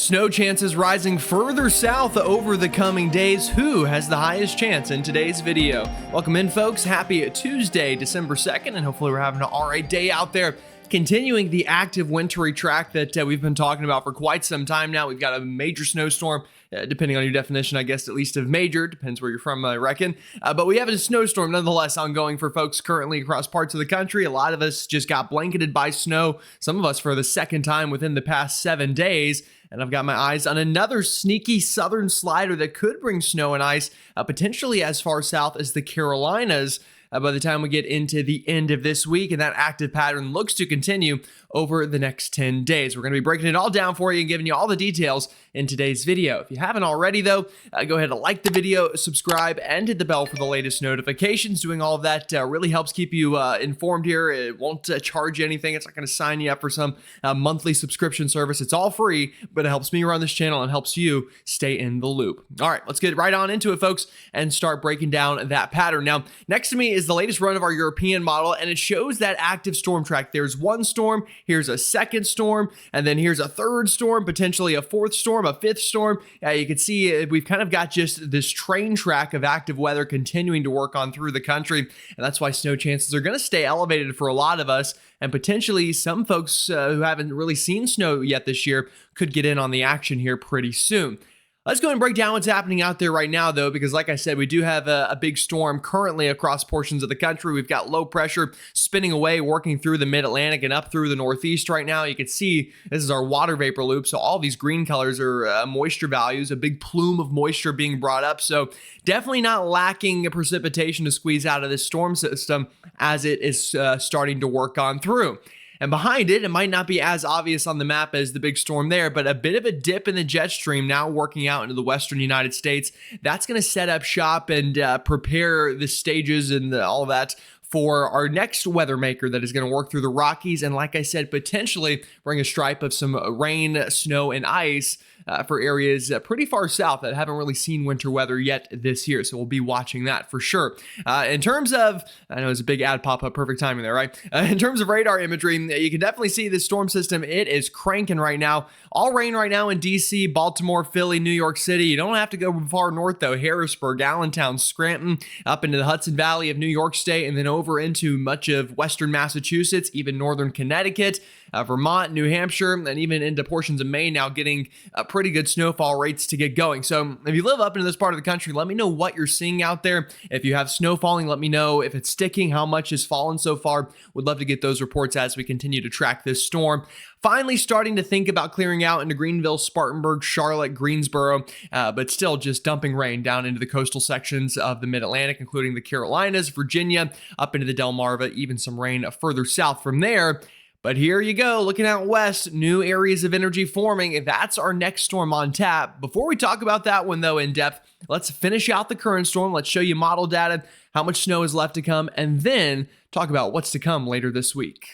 Snow chances rising further south over the coming days. Who has the highest chance in today's video? Welcome in, folks. Happy Tuesday, December 2nd, and hopefully we're having an all right day out there. Continuing the active wintry track that we've been talking about for quite some time now. We've got a major snowstorm, depending on your definition, I guess, at least of major. Depends where you're from, I reckon. But we have a snowstorm nonetheless ongoing for folks currently across parts of the country. A lot of us just got blanketed by snow, some of us for the second time within the past 7 days. And I've got my eyes on another sneaky southern slider that could bring snow and ice, potentially as far south as the Carolinas. By the time we get into the end of this week, and that active pattern looks to continue over the next 10 days. We're going to be breaking it all down for you and giving you all the details in today's video. If you haven't already, though, go ahead and like the video, subscribe, and hit the bell for the latest notifications. Doing all of that really helps keep you informed here. It won't charge you anything. It's not going to sign you up for some monthly subscription service. It's all free, but it helps me run this channel and helps you stay in the loop. All right, let's get right on into it, folks, and start breaking down that pattern. Now, next to me is the latest run of our European model, and it shows that active storm track. There's one storm, here's a second storm, and then here's a third storm, potentially a fourth storm, a fifth storm. You can see we've kind of got just this train track of active weather continuing to work on through the country, and that's why snow chances are going to stay elevated for a lot of us, and potentially some folks who haven't really seen snow yet this year could get in on the action here pretty soon. Let's go and break down what's happening out there right now, though, because like I said, we do have a big storm currently across portions of the country. We've got low pressure spinning away, working through the mid-Atlantic and up through the Northeast right now. You can see this is our water vapor loop, so all these green colors are moisture values, a big plume of moisture being brought up. So definitely not lacking precipitation to squeeze out of this storm system as it is starting to work on through. And behind it, it might not be as obvious on the map as the big storm there, but a bit of a dip in the jet stream now working out into the western United States. That's going to set up shop and prepare the stages and all of that for our next weather maker that is going to work through the Rockies. And like I said, potentially bring a stripe of some rain, snow, and ice for areas pretty far south that haven't really seen winter weather yet this year. So we'll be watching that for sure. In terms of, I know it's a big ad pop-up, perfect timing there, right? In terms of radar imagery, you can definitely see this storm system. It is cranking right now. All rain right now in DC, Baltimore, Philly, New York City. You don't have to go far north though. Harrisburg, Allentown, Scranton, up into the Hudson Valley of New York State, and then over into much of western Massachusetts, even northern Connecticut, Vermont, New Hampshire, and even into portions of Maine now getting pretty good snowfall rates to get going. So if you live up into this part of the country, let me know what you're seeing out there. If you have snow falling, let me know if it's sticking, how much has fallen so far. Would love to get those reports as we continue to track this storm. Finally starting to think about clearing out into Greenville, Spartanburg, Charlotte, Greensboro, but still just dumping rain down into the coastal sections of the Mid-Atlantic, including the Carolinas, Virginia, up into the Delmarva, even some rain further south from there. But here you go, looking out west, new areas of energy forming. That's our next storm on tap. Before we talk about that one, though, in depth, let's finish out the current storm. Let's show you model data, how much snow is left to come, and then talk about what's to come later this week.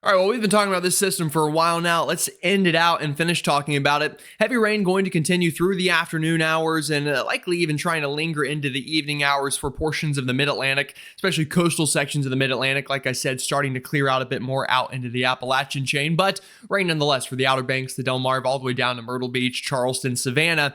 All right, well, we've been talking about this system for a while now. Let's end it out and finish talking about it. Heavy rain going to continue through the afternoon hours and likely even trying to linger into the evening hours for portions of the Mid-Atlantic, especially coastal sections of the Mid-Atlantic. Like I said, starting to clear out a bit more out into the Appalachian chain, but rain nonetheless for the Outer Banks, the Delmarva, all the way down to Myrtle Beach, Charleston, Savannah.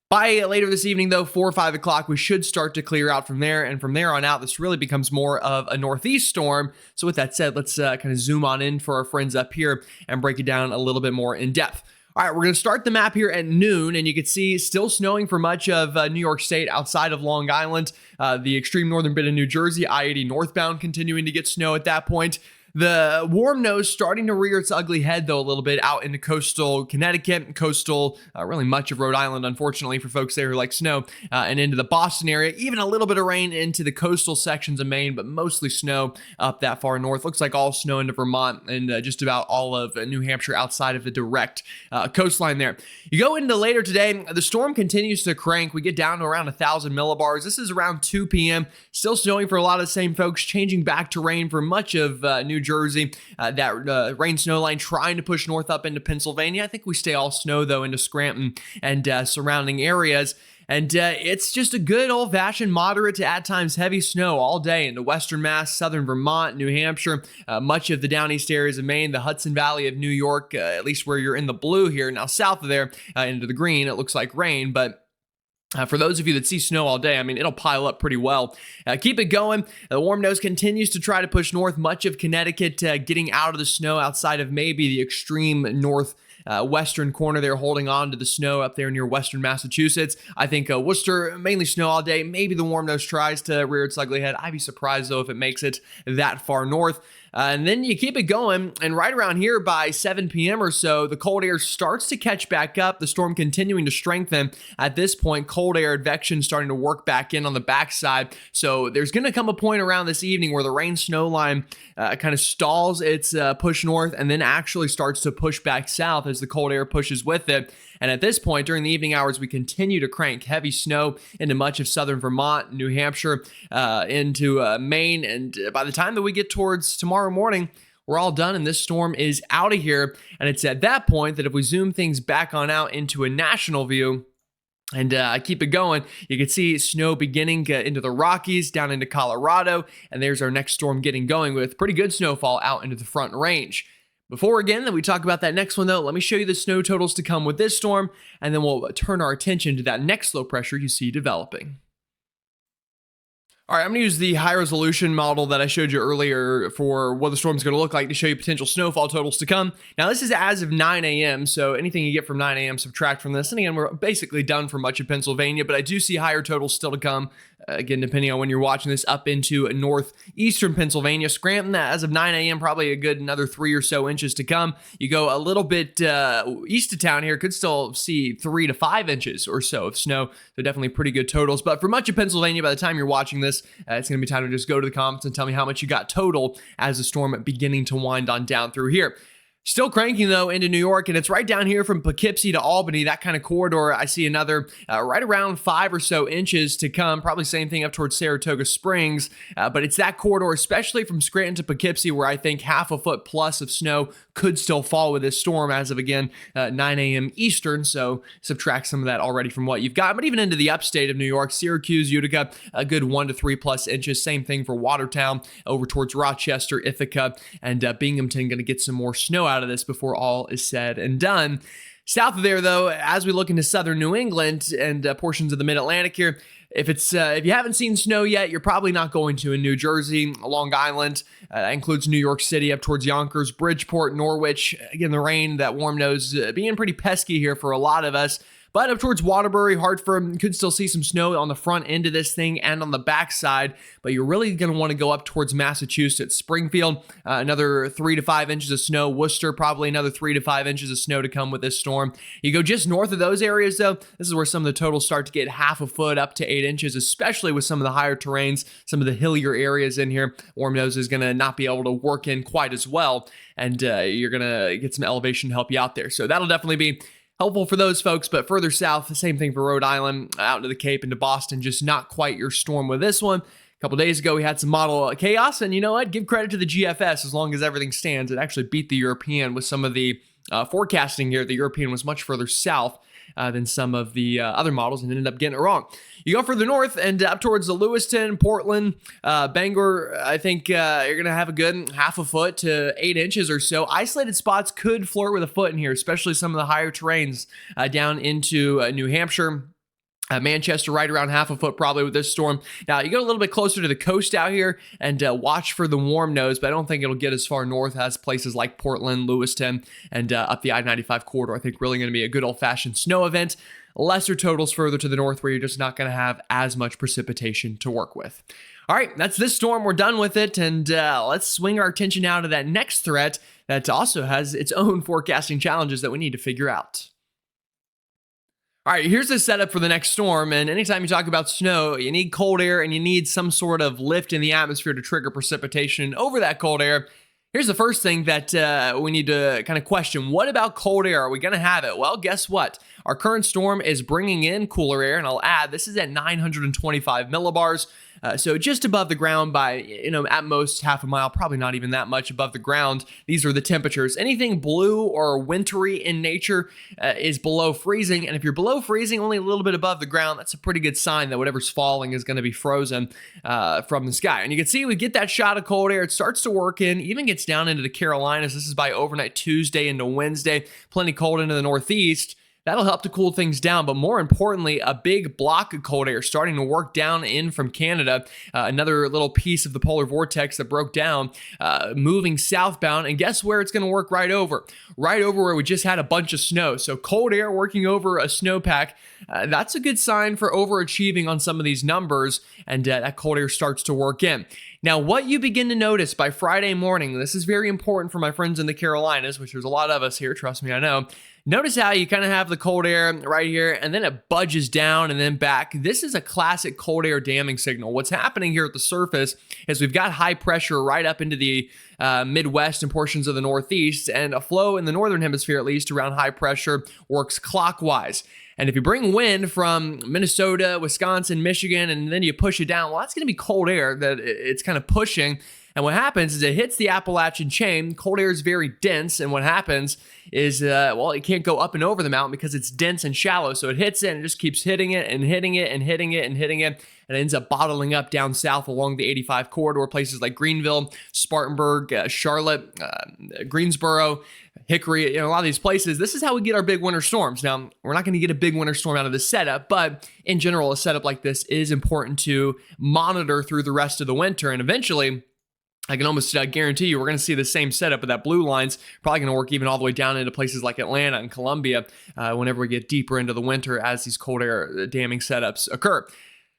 By later this evening, though, 4 or 5 o'clock, we should start to clear out from there. And from there on out, this really becomes more of a northeast storm. So with that said, let's kind of zoom on in for our friends up here and break it down a little bit more in depth. All right, we're going to start the map here at noon, and you can see still snowing for much of New York State outside of Long Island. The extreme northern bit of New Jersey, I-80 northbound continuing to get snow at that point. The warm nose starting to rear its ugly head, though, a little bit out into coastal Connecticut, coastal, really much of Rhode Island, unfortunately, for folks there who like snow, and into the Boston area. Even a little bit of rain into the coastal sections of Maine, but mostly snow up that far north. Looks like all snow into Vermont and just about all of New Hampshire outside of the direct coastline there. You go into later today, the storm continues to crank. We get down to around 1,000 millibars. This is around 2 p.m. Still snowing for a lot of the same folks, changing back to rain for much of New Jersey. That rain snow line trying to push north up into Pennsylvania. I think we stay all snow, though, into Scranton and surrounding areas. And it's just a good old-fashioned moderate to at times heavy snow all day into western Mass, southern Vermont, New Hampshire, much of the down east areas of Maine, the Hudson Valley of New York, at least where you're in the blue here. Now south of there into the green, it looks like rain, but for those of you that see snow all day, I mean, it'll pile up pretty well. Keep it going. The warm nose continues to try to push north. Much of Connecticut getting out of the snow outside of maybe the extreme north western corner there, holding on to the snow up there near western Massachusetts. I think Worcester, mainly snow all day. Maybe the warm nose tries to rear its ugly head. I'd be surprised, though, if it makes it that far north. And then you keep it going, and right around here by 7 p.m. or so, the cold air starts to catch back up, the storm continuing to strengthen. At this point, cold air advection starting to work back in on the backside. So there's going to come a point around this evening where the rain-snow line kind of stalls its push north and then actually starts to push back south as the cold air pushes with it. And at this point, during the evening hours, we continue to crank heavy snow into much of southern Vermont, New Hampshire, into Maine. And by the time that we get towards tomorrow morning, we're all done and this storm is out of here. And it's at that point that if we zoom things back on out into a national view, and keep it going, you can see snow beginning into the Rockies, down into Colorado, and there's our next storm getting going with pretty good snowfall out into the Front Range. Before again that we talk about that next one though, let me show you the snow totals to come with this storm, and then we'll turn our attention to that next low pressure you see developing. All right, I'm going to use the high resolution model that I showed you earlier for what the storm's going to look like to show you potential snowfall totals to come. Now, this is as of 9 a.m., so anything you get from 9 a.m. subtract from this. And again, we're basically done for much of Pennsylvania, but I do see higher totals still to come. Again, depending on when you're watching this, up into northeastern Pennsylvania. Scranton, as of 9 a.m., probably a good another 3 or so inches to come. You go a little bit east of town here, could still see 3 to 5 inches or so of snow. So definitely pretty good totals. But for much of Pennsylvania, by the time you're watching this, it's going to be time to just go to the comments and tell me how much you got total as the storm beginning to wind on down through here. Still cranking, though, into New York, and it's right down here from Poughkeepsie to Albany, that kind of corridor. I see another right around 5 or so inches to come, probably same thing up towards Saratoga Springs, but it's that corridor, especially from Scranton to Poughkeepsie, where I think half a foot plus of snow could still fall with this storm as of, again, 9 a.m. Eastern, so subtract some of that already from what you've got. But even into the upstate of New York, Syracuse, Utica, a good 1 to 3 plus inches. Same thing for Watertown, over towards Rochester, Ithaca, and Binghamton, going to get some more snow out of this before all is said and done. South of there, though, as we look into southern New England and portions of the mid-Atlantic here, if you haven't seen snow yet, you're probably not going to in New Jersey, Long Island. That includes New York City up towards Yonkers, Bridgeport, Norwich. Again, the rain, that warm nose being pretty pesky here for a lot of us. But up towards Waterbury, Hartford, you could still see some snow on the front end of this thing and on the backside. But you're really going to want to go up towards Massachusetts. Springfield, another 3 to 5 inches of snow. Worcester, probably another 3 to 5 inches of snow to come with this storm. You go just north of those areas, though, this is where some of the totals start to get half a foot up to 8 inches, especially with some of the higher terrains, some of the hillier areas in here. Warm nose is going to not be able to work in quite as well, and you're going to get some elevation to help you out there. So that'll definitely be helpful for those folks, but further south, the same thing for Rhode Island, out into the Cape, into Boston, just not quite your storm with this one. A couple days ago, we had some model chaos, and you know what? Give credit to the GFS as long as everything stands. It actually beat the European with some of the forecasting here. The European was much further south than some of the other models and ended up getting it wrong. You go further north and up towards the Lewiston, Portland, Bangor, I think you're going to have a good half a foot to 8 inches or so. Isolated spots could flirt with a foot in here, especially some of the higher terrains down into New Hampshire. Manchester, right around half a foot probably with this storm. Now, you go a little bit closer to the coast out here and watch for the warm nose, but I don't think it'll get as far north as places like Portland, Lewiston, and up the I-95 corridor. I think really going to be a good old-fashioned snow event. Lesser totals further to the north where you're just not going to have as much precipitation to work with. All right, that's this storm. We're done with it, and let's swing our attention now to that next threat that also has its own forecasting challenges that we need to figure out. All right, here's the setup for the next storm, and anytime you talk about snow, you need cold air and you need some sort of lift in the atmosphere to trigger precipitation over that cold air. Here's the first thing that we need to kind of question. What about cold air? Are we going to have it? Well, guess what? Our current storm is bringing in cooler air, and I'll add, this is at 925 millibars. So just above the ground by, at most half a mile, probably not even that much above the ground. These are the temperatures. Anything blue or wintry in nature is below freezing. And if you're below freezing, only a little bit above the ground, that's a pretty good sign that whatever's falling is going to be frozen from the sky. And you can see we get that shot of cold air. It starts to work in, even gets down into the Carolinas. This is by overnight Tuesday into Wednesday. Plenty cold into the Northeast. That'll help to cool things down, but more importantly, a big block of cold air starting to work down in from Canada. Another little piece of the polar vortex that broke down, moving southbound, and guess where it's going to work right over? Right over where we just had a bunch of snow. So cold air working over a snowpack, that's a good sign for overachieving on some of these numbers, and that cold air starts to work in. Now, what you begin to notice by Friday morning, this is very important for my friends in the Carolinas, which there's a lot of us here, trust me, I know. Notice how you kind of have the cold air right here, and then it budges down and then back. This is a classic cold air damming signal. What's happening here at the surface is we've got high pressure right up into the Midwest and portions of the Northeast, and a flow in the Northern Hemisphere, at least around high pressure, works clockwise. And if you bring wind from Minnesota, Wisconsin, Michigan, and then you push it down, well, that's going to be cold air that it's kind of pushing. And what happens is it hits the Appalachian chain. Cold air is very dense, and what happens is, it can't go up and over the mountain because it's dense and shallow. So it hits it and just keeps hitting it and hitting it and hitting it and hitting it, and it ends up bottling up down south along the 85 corridor, places like Greenville, Spartanburg, Charlotte, Greensboro, Hickory, a lot of these places. This is how we get our big winter storms. Now, we're not going to get a big winter storm out of this setup, but in general, a setup like this is important to monitor through the rest of the winter, and eventually, I can almost guarantee you we're going to see the same setup, but that blue line's probably going to work even all the way down into places like Atlanta and Columbia whenever we get deeper into the winter as these cold air damming setups occur.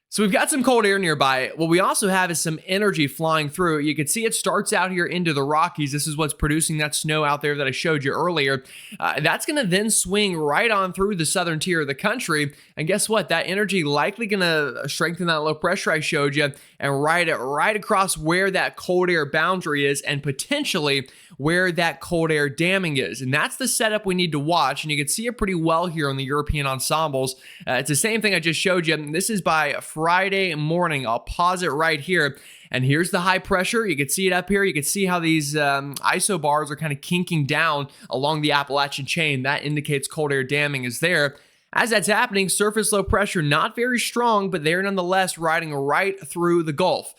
So we've got some cold air nearby. What we also have is some energy flying through. You can see it starts out here into the Rockies. This is what's producing that snow out there that I showed you earlier. That's going to then swing right on through the southern tier of the country. And guess what? That energy likely going to strengthen that low pressure I showed you and ride it right across where that cold air boundary is and potentially where that cold air damming is. And that's the setup we need to watch. And you can see it pretty well here on the European ensembles. It's the same thing I just showed you. This is by Friday morning. I'll pause it right here. And here's the high pressure. You can see it up here. You can see how these isobars are kind of kinking down along the Appalachian chain. That indicates cold air damming is there. As that's happening, surface low pressure, not very strong, but they're nonetheless riding right through the Gulf.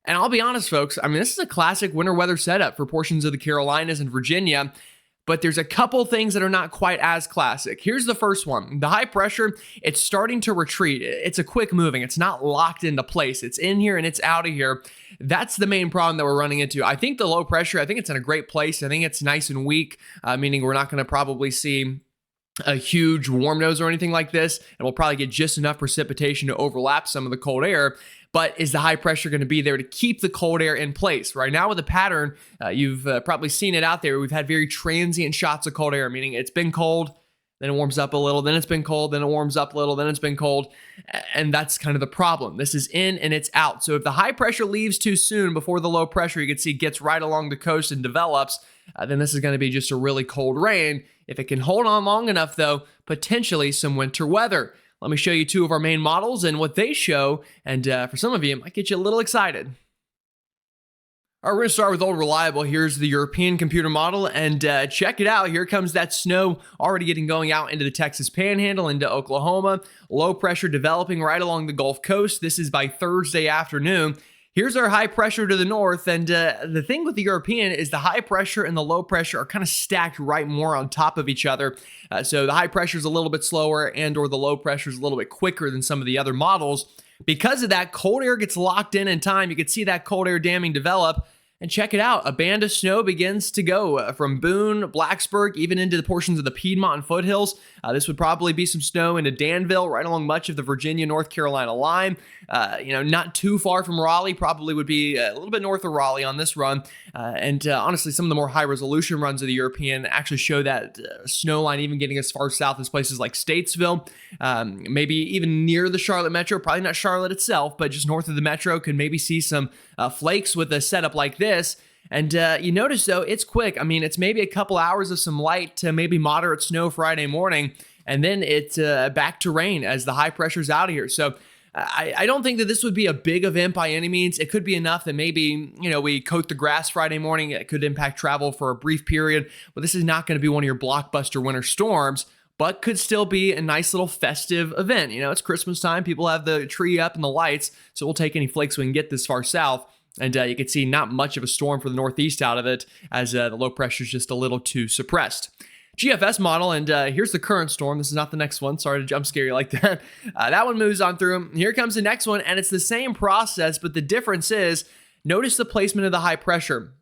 And I'll be honest, folks, this is a classic winter weather setup for portions of the Carolinas and Virginia, but there's a couple things that are not quite as classic. Here's the first one. The high pressure, it's starting to retreat. It's a quick moving. It's not locked into place. It's in here and it's out of here. That's the main problem that we're running into. I think the low pressure, I think it's in a great place. I think it's nice and weak, meaning we're not going to probably see a huge warm nose or anything like this, and we'll probably get just enough precipitation to overlap some of the cold air. But is the high pressure going to be there to keep the cold air in place? Right now with the pattern, you've probably seen it out there. We've had very transient shots of cold air, meaning it's been cold, then it warms up a little, then it's been cold, then it warms up a little, then it's been cold. And that's kind of the problem. This is in and it's out. So if the high pressure leaves too soon before the low pressure, you can see gets right along the coast and develops, then this is going to be just a really cold rain. If it can hold on long enough, though, potentially some winter weather. Let me show you two of our main models and what they show, and for some of you, it might get you a little excited. All right, we're going to start with Old Reliable. Here's the European computer model, and check it out. Here comes that snow already getting going out into the Texas Panhandle, into Oklahoma. Low pressure developing right along the Gulf Coast. This is by Thursday afternoon. Here's our high pressure to the north, and the thing with the European is the high pressure and the low pressure are kind of stacked right more on top of each other. So the high pressure is a little bit slower and or the low pressure is a little bit quicker than some of the other models. Because of that, cold air gets locked in time. You can see that cold air damming develop. And check it out, a band of snow begins to go from Boone, Blacksburg, even into the portions of the Piedmont and foothills. This would probably be some snow into Danville, right along much of the Virginia, North Carolina line. Not too far from Raleigh, probably would be a little bit north of Raleigh on this run. Honestly, some of the more high-resolution runs of the European actually show that snow line even getting as far south as places like Statesville, maybe even near the Charlotte metro, probably not Charlotte itself, but just north of the metro, could maybe see some flakes with a setup like this. And you notice, though, it's quick. It's maybe a couple hours of some light to maybe moderate snow Friday morning, and then it's back to rain as the high pressure's out of here. So I don't think that this would be a big event by any means. It could be enough that maybe, we coat the grass Friday morning. It could impact travel for a brief period, but this is not going to be one of your blockbuster winter storms, but could still be a nice little festive event. It's Christmas time. People have the tree up and the lights, so we'll take any flakes we can get this far south. And you can see not much of a storm for the Northeast out of it, as the low pressure is just a little too suppressed. GFS model, and here's the current storm. This is not the next one. Sorry to jump scare you like that. That one moves on through. Here comes the next one, and it's the same process, but the difference is, notice the placement of the high pressure.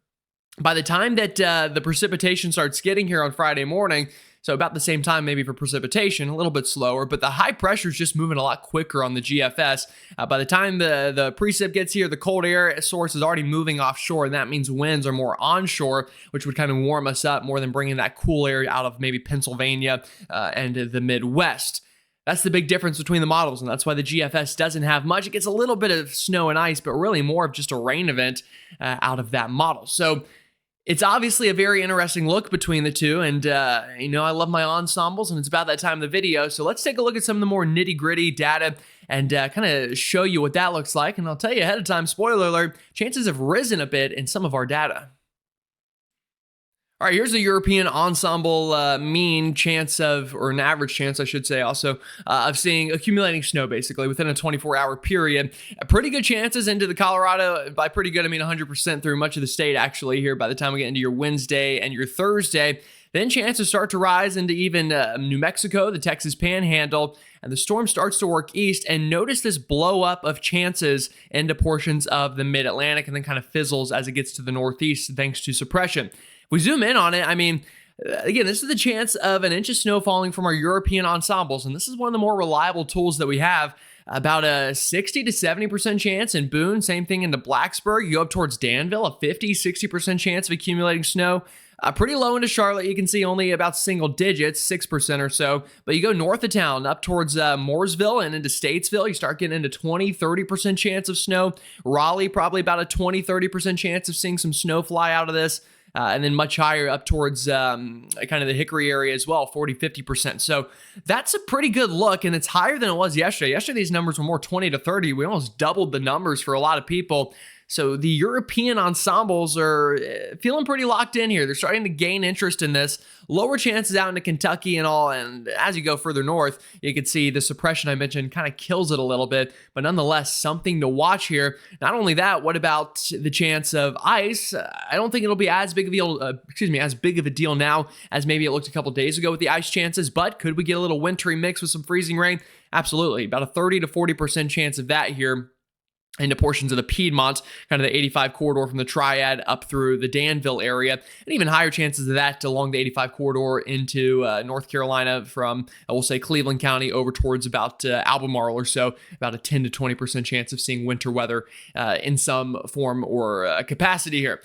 By the time that the precipitation starts getting here on Friday morning, so about the same time maybe for precipitation, a little bit slower, but the high pressure is just moving a lot quicker on the GFS. By the time the precip gets here, the cold air source is already moving offshore, and that means winds are more onshore, which would kind of warm us up more than bringing that cool air out of maybe Pennsylvania and the Midwest. That's the big difference between the models, and that's why the GFS doesn't have much. It gets a little bit of snow and ice, but really more of just a rain event out of that model. So it's obviously a very interesting look between the two, and I love my ensembles, and it's about that time of the video, so let's take a look at some of the more nitty-gritty data and kind of show you what that looks like, and I'll tell you ahead of time, spoiler alert, chances have risen a bit in some of our data. All right, here's a European ensemble mean chance of, or an average chance, I should say, also, of seeing accumulating snow, basically, within a 24-hour period. Pretty good chances into the Colorado. By pretty good, I mean 100% through much of the state, actually, here by the time we get into your Wednesday and your Thursday. Then chances start to rise into even New Mexico, the Texas Panhandle, and the storm starts to work east. And notice this blow up of chances into portions of the Mid-Atlantic and then kind of fizzles as it gets to the Northeast thanks to suppression. If we zoom in on it, I mean, again, this is the chance of an inch of snow falling from our European ensembles, and this is one of the more reliable tools that we have. About a 60 to 70% chance in Boone, same thing into Blacksburg. You go up towards Danville, a 50, 60% chance of accumulating snow. Pretty low into Charlotte, you can see only about single digits, 6% or so. But you go north of town, up towards Mooresville and into Statesville, you start getting into 20, 30% chance of snow. Raleigh, probably about a 20, 30% chance of seeing some snow fly out of this. And then much higher up towards kind of the Hickory area as well, 40, 50%. So that's a pretty good look, and it's higher than it was yesterday. Yesterday, these numbers were more 20 to 30. We almost doubled the numbers for a lot of people. So the European ensembles are feeling pretty locked in here. They're starting to gain interest in this. Lower chances out into Kentucky and all, and as you go further north, you can see the suppression I mentioned kind of kills it a little bit, but nonetheless, something to watch here. Not only that, what about the chance of ice? I don't think it'll be as big of a deal, as big of a deal now as maybe it looked a couple days ago with the ice chances, but could we get a little wintry mix with some freezing rain? Absolutely, about a 30 to 40% chance of that here into portions of the Piedmont, kind of the 85 corridor from the Triad up through the Danville area, and even higher chances of that along the 85 corridor into North Carolina from, we'll say, Cleveland County over towards about Albemarle or so, about a 10 to 20% chance of seeing winter weather in some form or capacity here.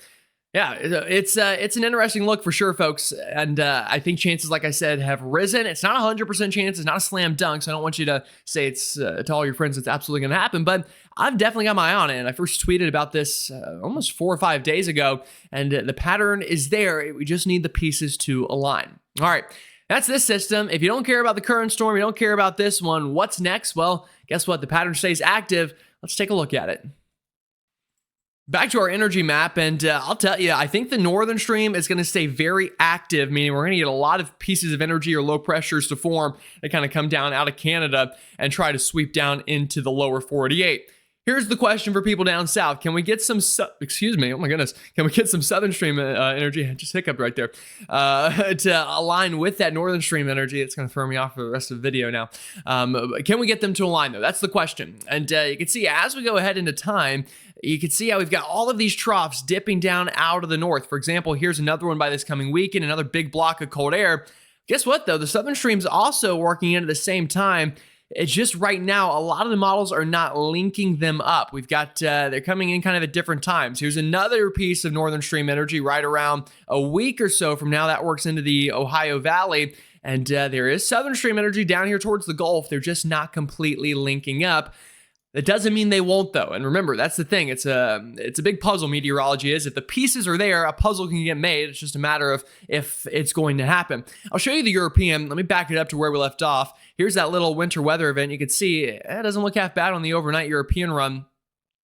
Yeah, it's an interesting look for sure, folks, and I think chances, like I said, have risen. It's not a 100% chance. It's not a slam dunk, so I don't want you to say it's to all your friends it's absolutely going to happen, but I've definitely got my eye on it, and I first tweeted about this almost 4 or 5 days ago, and the pattern is there. We just need the pieces to align. All right, that's this system. If you don't care about the current storm, you don't care about this one, what's next? Well, guess what? The pattern stays active. Let's take a look at it. Back to our energy map, and I'll tell you, I think the northern stream is going to stay very active, meaning we're going to get a lot of pieces of energy or low pressures to form that kind of come down out of Canada and try to sweep down into the lower 48. Here's the question for people down south. Can we get some, oh my goodness, can we get some southern stream energy, I just hiccuped right there, to align with that northern stream energy? It's going to throw me off for the rest of the video now. Can we get them to align though? That's the question. And you can see as we go ahead into time, you can see how we've got all of these troughs dipping down out of the north. For example, here's another one by this coming weekend, another big block of cold air. Guess what though? The southern stream's also working in at the same time. It's just right now, a lot of the models are not linking them up. We've got, they're coming in kind of at different times. Here's another piece of northern stream energy right around a week or so from now. That works into the Ohio Valley. And there is southern stream energy down here towards the Gulf. They're just not completely linking up. That doesn't mean they won't, though. And remember, that's the thing. It's a big puzzle, meteorology is. If the pieces are there, a puzzle can get made. It's just a matter of if it's going to happen. I'll show you the European. Let me back it up to where we left off. Here's that little winter weather event. You can see it doesn't look half bad on the overnight European run.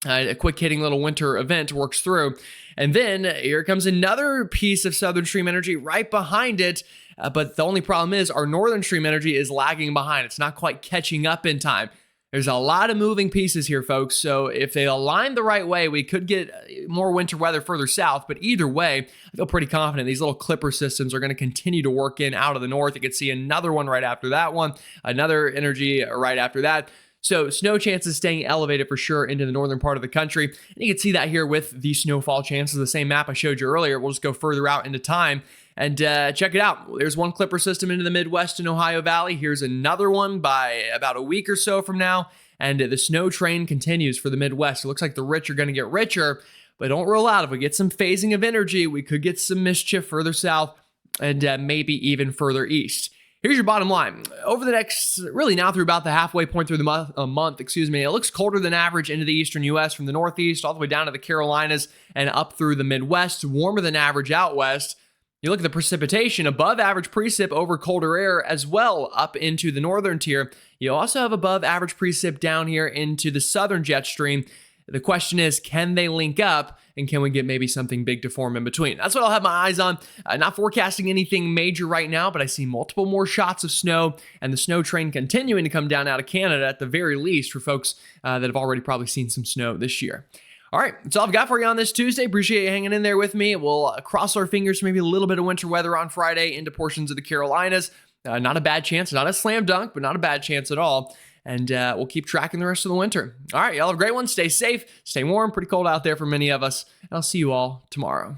A quick hitting little winter event works through. And then here comes another piece of southern stream energy right behind it. But the only problem is our northern stream energy is lagging behind. It's not quite catching up in time. There's a lot of moving pieces here, folks. So if they align the right way, we could get more winter weather further south. But either way, I feel pretty confident these little clipper systems are going to continue to work in out of the north. You can see another one right after that one, another energy right after that. So snow chances staying elevated for sure into the northern part of the country. And you can see that here with the snowfall chances, the same map I showed you earlier. We'll just go further out into time. And check it out. There's one clipper system into the Midwest and Ohio Valley. Here's another one by about a week or so from now. And the snow train continues for the Midwest. It looks like the rich are going to get richer, but don't rule out if we get some phasing of energy, we could get some mischief further south and maybe even further east. Here's your bottom line. Over the next, really now through about the halfway point through the month, it looks colder than average into the eastern U.S. from the Northeast all the way down to the Carolinas and up through the Midwest, warmer than average out west. You look at the precipitation, above average precip over colder air as well up into the northern tier. You also have above average precip down here into the southern jet stream. The question is, can they link up and can we get maybe something big to form in between? That's what I'll have my eyes on. Not forecasting anything major right now, but I see multiple more shots of snow and the snow train continuing to come down out of Canada at the very least for folks that have already probably seen some snow this year. All right, that's all I've got for you on this Tuesday. Appreciate you hanging in there with me. We'll cross our fingers for maybe a little bit of winter weather on Friday into portions of the Carolinas. Not a bad chance, not a slam dunk, but not a bad chance at all. And we'll keep tracking the rest of the winter. All right, y'all have a great one. Stay safe, stay warm. Pretty cold out there for many of us. And I'll see you all tomorrow.